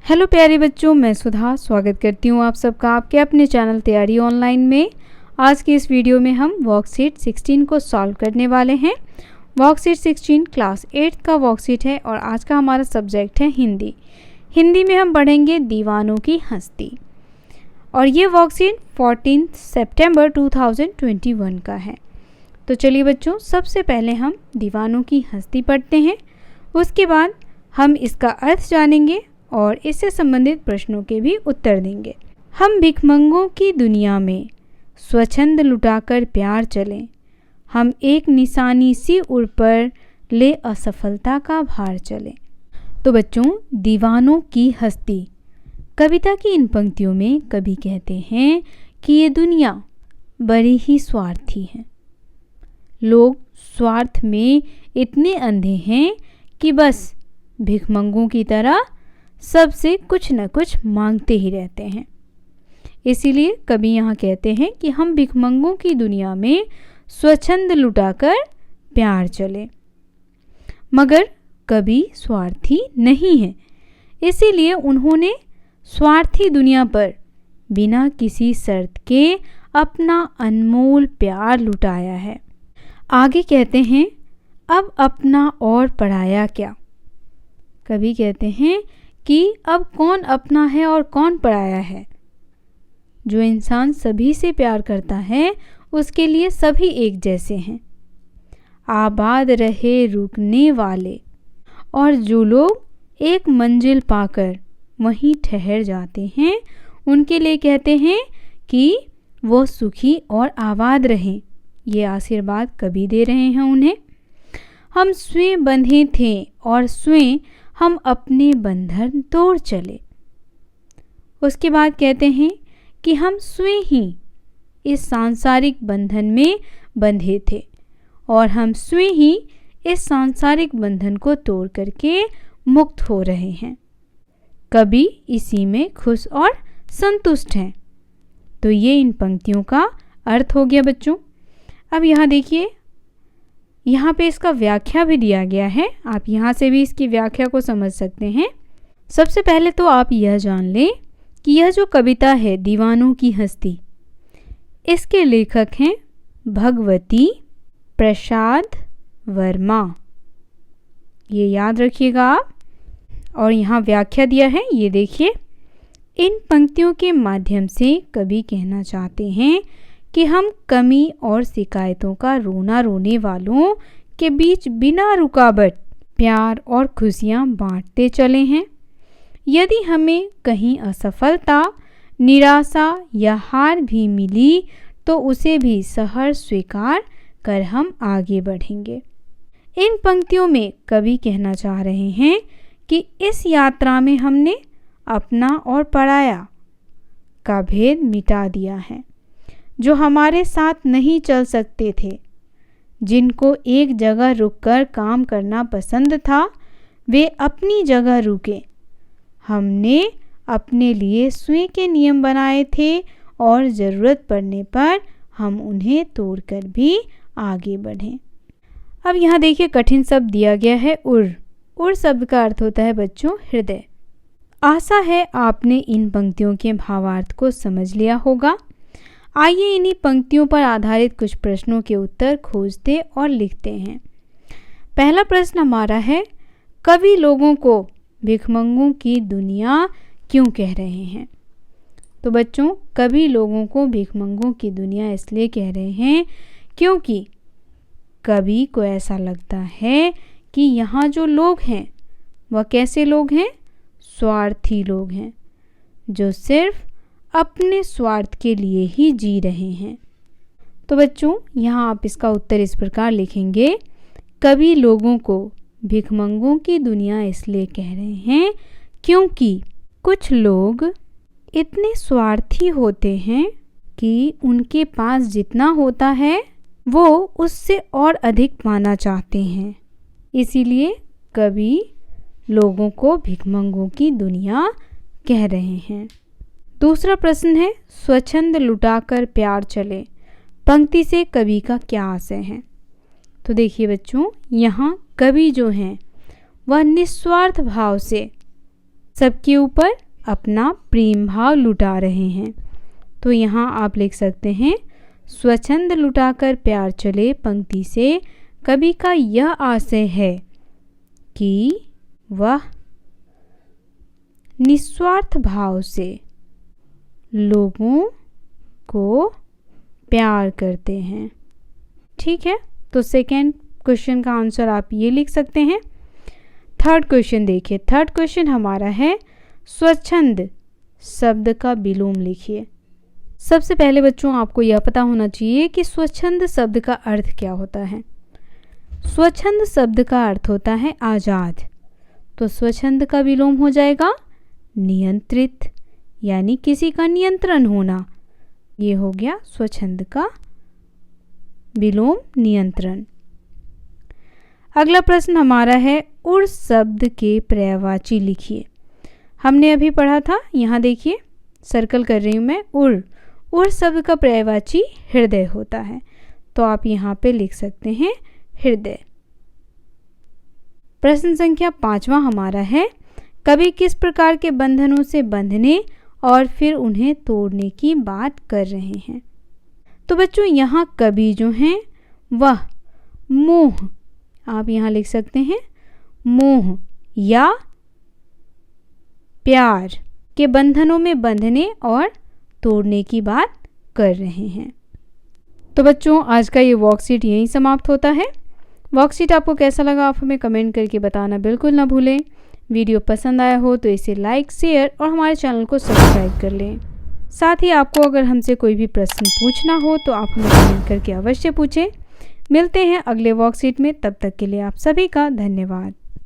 Hello प्यारे बच्चों, मैं सुधा स्वागत करती हूँ आप सबका आपके अपने चैनल तैयारी ऑनलाइन में। आज की इस वीडियो में हम वर्कशीट 16 को सॉल्व करने वाले हैं। वर्कशीट 16 क्लास 8 का वर्कशीट है और आज का हमारा सब्जेक्ट है हिंदी। हिंदी में हम पढ़ेंगे दीवानों की हस्ती और ये वर्कशीट 14 सितंबर 2021 का है। तो चलिए बच्चों, सबसे पहले हम दीवानों की हस्ती पढ़ते हैं, उसके बाद हम इसका अर्थ जानेंगे और इससे संबंधित प्रश्नों के भी उत्तर देंगे। हम भिखमंगों की दुनिया में स्वच्छंद लुटाकर प्यार चलें, हम एक निशानी सी उड़ पर ले असफलता का भार चलें। तो बच्चों, दीवानों की हस्ती कविता की इन पंक्तियों में कवि कहते हैं कि ये दुनिया बड़ी ही स्वार्थी है। लोग स्वार्थ में इतने अंधे हैं कि बस भिखमंगों की तरह सबसे कुछ न कुछ मांगते ही रहते हैं। इसीलिए कवि यहाँ कहते हैं कि हम भिखमंगों की दुनिया में स्वच्छंद लुटाकर प्यार चले। मगर कवि स्वार्थी नहीं है, इसीलिए उन्होंने स्वार्थी दुनिया पर बिना किसी शर्त के अपना अनमोल प्यार लुटाया है। आगे कहते हैं, अब अपना और पराया क्या। कवि कहते हैं कि अब कौन अपना है और कौन पराया है। जो इंसान सभी से प्यार करता है उसके लिए सभी एक जैसे हैं। आबाद रहे रुकने वाले, और जो लोग एक मंजिल पाकर वहीं ठहर जाते हैं उनके लिए कहते हैं कि वो सुखी और आबाद रहें। ये आशीर्वाद कवि दे रहे हैं उन्हें। हम स्वयं बंधे थे और स्वयं हम अपने बंधन तोड़ चले। उसके बाद कहते हैं कि हम स्वयं ही इस सांसारिक बंधन में बंधे थे और हम स्वयं ही इस सांसारिक बंधन को तोड़ करके मुक्त हो रहे हैं। कवि इसी में खुश और संतुष्ट हैं। तो ये इन पंक्तियों का अर्थ हो गया बच्चों। अब यहाँ देखिए, यहाँ पे इसका व्याख्या भी दिया गया है। आप यहाँ से भी इसकी व्याख्या को समझ सकते हैं। सबसे पहले तो आप यह जान लें कि यह जो कविता है दीवानों की हस्ती, इसके लेखक हैं भगवती प्रसाद वर्मा। ये याद रखिएगा आप। और यहाँ व्याख्या दिया है, ये देखिए। इन पंक्तियों के माध्यम से कवि कहना चाहते हैं कि हम कमी और शिकायतों का रोना रोने वालों के बीच बिना रुकावट प्यार और खुशियाँ बांटते चले हैं। यदि हमें कहीं असफलता, निराशा या हार भी मिली तो उसे भी सहर्ष स्वीकार कर हम आगे बढ़ेंगे। इन पंक्तियों में कवि कहना चाह रहे हैं कि इस यात्रा में हमने अपना और पराया का भेद मिटा दिया है। जो हमारे साथ नहीं चल सकते थे, जिनको एक जगह रुककर काम करना पसंद था, वे अपनी जगह रुके। हमने अपने लिए स्वयं के नियम बनाए थे और ज़रूरत पड़ने पर हम उन्हें तोड़कर भी आगे बढ़ें। अब यहाँ देखिए, कठिन शब्द दिया गया है उर। उर शब्द का अर्थ होता है बच्चों हृदय। आशा है आपने इन पंक्तियों के भावार्थ को समझ लिया होगा। आइए इन्हीं पंक्तियों पर आधारित कुछ प्रश्नों के उत्तर खोजते और लिखते हैं। पहला प्रश्न हमारा है, कवि लोगों को भिखमंगों की दुनिया क्यों कह रहे हैं। तो बच्चों, कवि लोगों को भिखमंगों की दुनिया इसलिए कह रहे हैं क्योंकि कवि को ऐसा लगता है कि यहाँ जो लोग हैं वह कैसे लोग हैं, स्वार्थी लोग हैं, जो सिर्फ अपने स्वार्थ के लिए ही जी रहे हैं। तो बच्चों, यहाँ आप इसका उत्तर इस प्रकार लिखेंगे, कवि लोगों को भिखमंगों की दुनिया इसलिए कह रहे हैं क्योंकि कुछ लोग इतने स्वार्थी होते हैं कि उनके पास जितना होता है वो उससे और अधिक पाना चाहते हैं। इसीलिए कवि लोगों को भिखमंगों की दुनिया कह रहे हैं। दूसरा प्रश्न है, स्वच्छंद लुटाकर प्यार चले, पंक्ति से कवि का क्या आशय है। तो देखिए बच्चों, यहाँ कवि जो हैं वह निस्वार्थ भाव से सबके ऊपर अपना प्रेम भाव लुटा रहे हैं। तो यहाँ आप लिख सकते हैं, स्वच्छंद लुटाकर प्यार चले पंक्ति से कवि का यह आशय है कि वह निस्वार्थ भाव से लोगों को प्यार करते हैं। ठीक है, तो सेकेंड क्वेश्चन का आंसर आप ये लिख सकते हैं। थर्ड क्वेश्चन देखिए। थर्ड क्वेश्चन हमारा है, स्वच्छंद शब्द का विलोम लिखिए। सबसे पहले बच्चों आपको यह पता होना चाहिए कि स्वच्छंद शब्द का अर्थ क्या होता है। स्वच्छंद शब्द का अर्थ होता है आज़ाद। तो स्वच्छंद का विलोम हो जाएगा नियंत्रित, यानी किसी का नियंत्रण होना। ये हो गया स्वच्छंद का विलोम नियंत्रण। अगला प्रश्न हमारा है, उर शब्द के पर्यायवाची लिखिए। हमने अभी पढ़ा था, यहाँ देखिए सर्कल कर रही हूँ मैं, उर शब्द का पर्यायवाची हृदय होता है। तो आप यहाँ पे लिख सकते हैं हृदय। प्रश्न संख्या 5वां हमारा है, कवि किस प्रकार के बंधनों से बंधने और फिर उन्हें तोड़ने की बात कर रहे हैं। तो बच्चों यहाँ कवि जो हैं वह मोह, आप यहाँ लिख सकते हैं मोह या प्यार के बंधनों में बंधने और तोड़ने की बात कर रहे हैं। तो बच्चों आज का ये वर्कशीट यहीं समाप्त होता है। वर्कशीट आपको कैसा लगा आप हमें कमेंट करके बताना बिल्कुल ना भूलें। वीडियो पसंद आया हो तो इसे लाइक, शेयर और हमारे चैनल को सब्सक्राइब कर लें। साथ ही आपको अगर हमसे कोई भी प्रश्न पूछना हो तो आप हमें कमेंट करके अवश्य पूछें। मिलते हैं अगले वर्कशीट में, तब तक के लिए आप सभी का धन्यवाद।